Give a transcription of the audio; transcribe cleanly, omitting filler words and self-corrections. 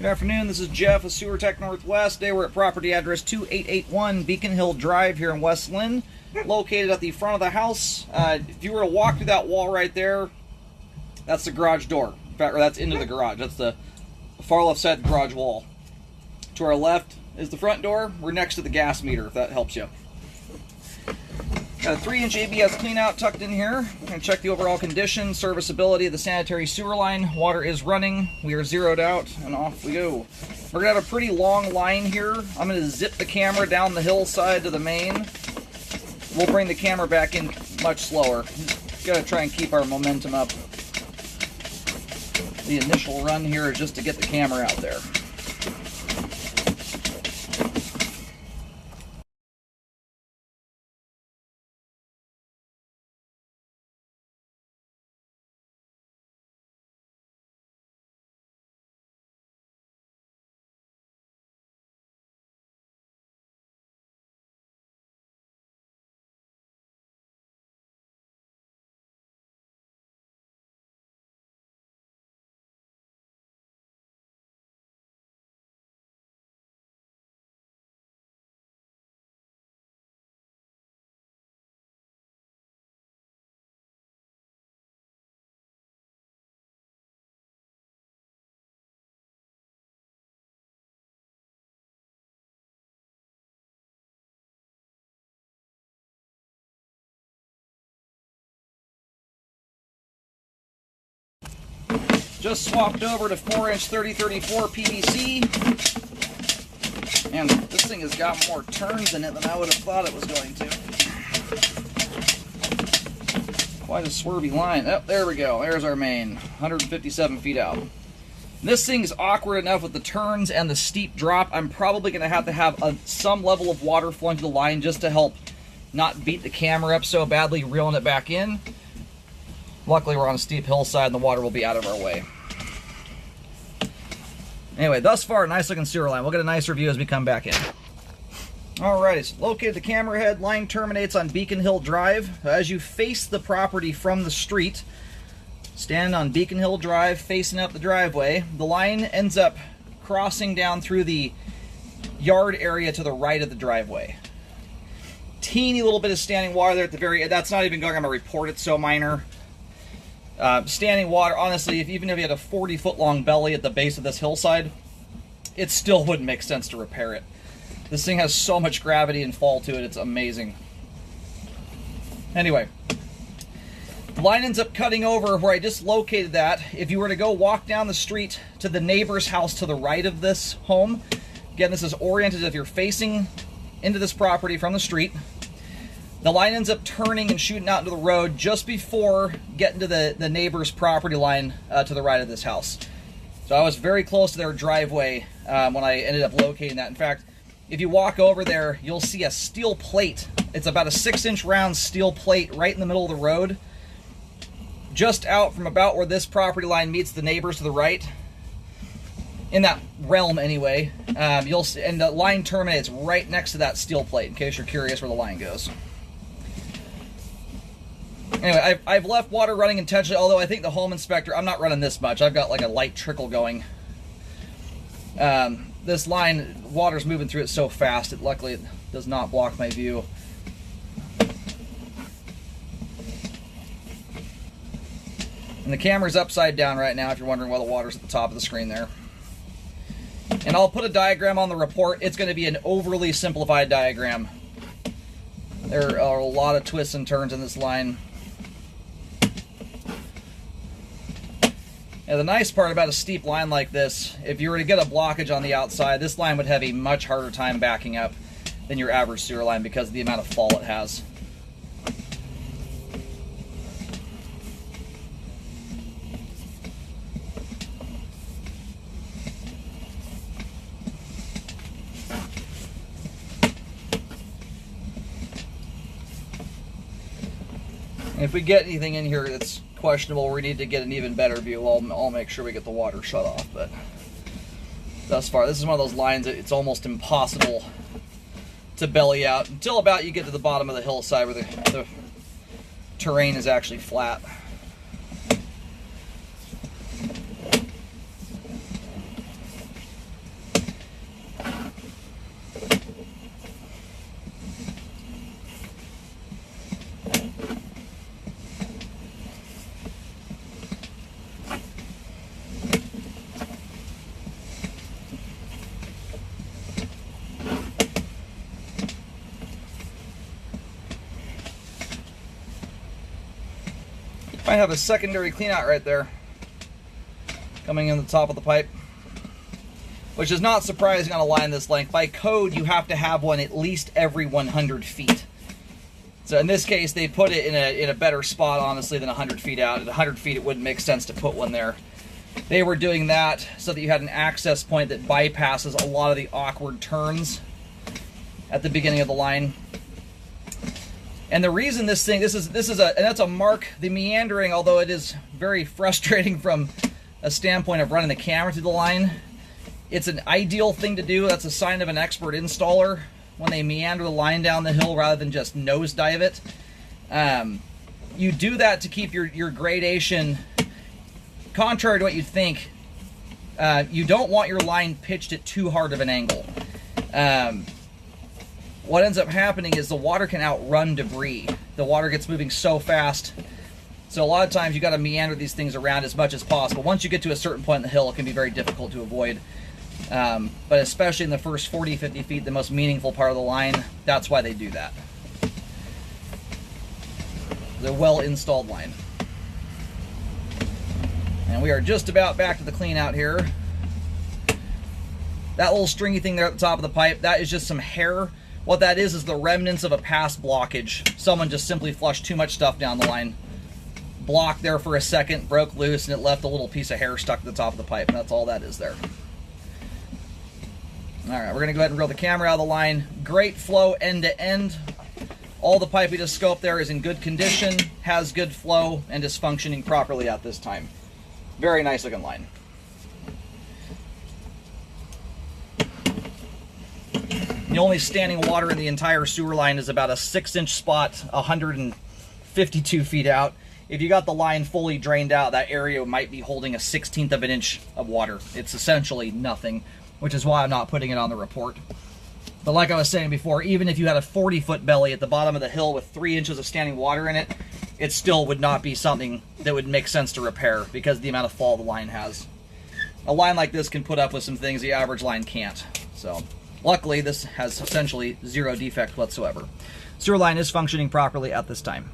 Good afternoon, this is Jeff with Sewer Tech Northwest. Today we're at property address 2881 Beacon Hill Drive here in West Linn, located at the front of the house. If you were to walk through that wall right there, that's the garage door. In fact, or that's into the garage. That's the far left side of the garage wall. To our left is the front door. We're next to the gas meter, if that helps you. Got a 3-inch ABS cleanout tucked in here. We're going to check the overall condition, serviceability of the sanitary sewer line. Water is running. We are zeroed out, and off we go. We're going to have a pretty long line here. I'm going to zip the camera down the hillside to the main. We'll bring the camera back in much slower. Got to try and keep our momentum up. The initial run here is just to get the camera out there. Just swapped over to 4-inch 3034 PVC. And this thing has got more turns in it than I would have thought it was going to. Quite a swervy line. Oh, there we go. There's our main. 157 feet out. This thing's awkward enough with the turns and the steep drop. I'm probably going to have some level of water flowing to the line just to help not beat the camera up so badly, reeling it back in. Luckily, we're on a steep hillside and the water will be out of our way. Anyway, thus far, nice looking sewer line. We'll get a nicer view as we come back in. Alrighty, so located the camera head. Line terminates on Beacon Hill Drive. As you face the property from the street, stand on Beacon Hill Drive, facing up the driveway, the line ends up crossing down through the yard area to the right of the driveway. Teeny little bit of standing water there at the very end. That's not even going on my report, it's so minor. Standing water, honestly, even if you had a 40-foot long belly at the base of this hillside, it still wouldn't make sense to repair it. This thing has so much gravity and fall to it, it's amazing. Anyway, the line ends up cutting over where I just located that. If you were to go walk down the street to the neighbor's house to the right of this home, again, this is oriented if you're facing into this property from the street. The line ends up turning and shooting out into the road just before getting to the neighbor's property line to the right of this house. So I was very close to their driveway when I ended up locating that. In fact, if you walk over there, you'll see a steel plate. It's about a 6-inch round steel plate right in the middle of the road. Just out from about where this property line meets the neighbors to the right. In that realm anyway. You'll see, and the line terminates right next to that steel plate, in case you're curious where the line goes. Anyway, I've left water running intentionally, although I think the home inspector, I'm not running this much. I've got like a light trickle going. This line, water's moving through it so fast, luckily it does not block my view. And the camera's upside down right now if you're wondering why the water's at the top of the screen there. And I'll put a diagram on the report. It's going to be an overly simplified diagram. There are a lot of twists and turns in this line. Now, the nice part about a steep line like this, if you were to get a blockage on the outside, this line would have a much harder time backing up than your average sewer line because of the amount of fall it has. If we get anything in here that's questionable, we need to get an even better view. I'll make sure we get the water shut off. But thus far, this is one of those lines that it's almost impossible to belly out until about you get to the bottom of the hillside where the terrain is actually flat. Might have a secondary clean out right there coming in the top of the pipe, which is not surprising on a line this length. By code, you have to have one at least every 100 feet. So in this case, they put it in a better spot, honestly, than 100 feet out. At 100 feet, it wouldn't make sense to put one there. They were doing that so that you had an access point that bypasses a lot of the awkward turns at the beginning of the line. And the reason this is and that's a mark, the meandering, although it is very frustrating from a standpoint of running the camera through the line, it's an ideal thing to do. That's a sign of an expert installer when they meander the line down the hill rather than just nosedive it. You do that to keep your gradation, contrary to what you think. You don't want your line pitched at too hard of an angle. What ends up happening is the water can outrun debris. The water gets moving so fast. So a lot of times you got to meander these things around as much as possible. Once you get to a certain point in the hill, it can be very difficult to avoid. But especially in the first 40, 50 feet, the most meaningful part of the line, that's why they do that. The well-installed line. And we are just about back to the clean out here. That little stringy thing there at the top of the pipe, that is just some hair. What that is the remnants of a past blockage. Someone just simply flushed too much stuff down the line. Blocked there for a second, broke loose, and it left a little piece of hair stuck at the top of the pipe. And that's all that is there. Alright, we're going to go ahead and reel the camera out of the line. Great flow end to end. All the pipe we just scoped there is in good condition, has good flow, and is functioning properly at this time. Very nice looking line. The only standing water in the entire sewer line is about a 6-inch spot, 152 feet out. If you got the line fully drained out, that area might be holding a 1/16 of an inch of water. It's essentially nothing, which is why I'm not putting it on the report. But like I was saying before, even if you had a 40-foot belly at the bottom of the hill with 3 inches of standing water in it, it still would not be something that would make sense to repair because of the amount of fall the line has. A line like this can put up with some things the average line can't. So luckily, this has essentially zero defect whatsoever. Sewer line is functioning properly at this time.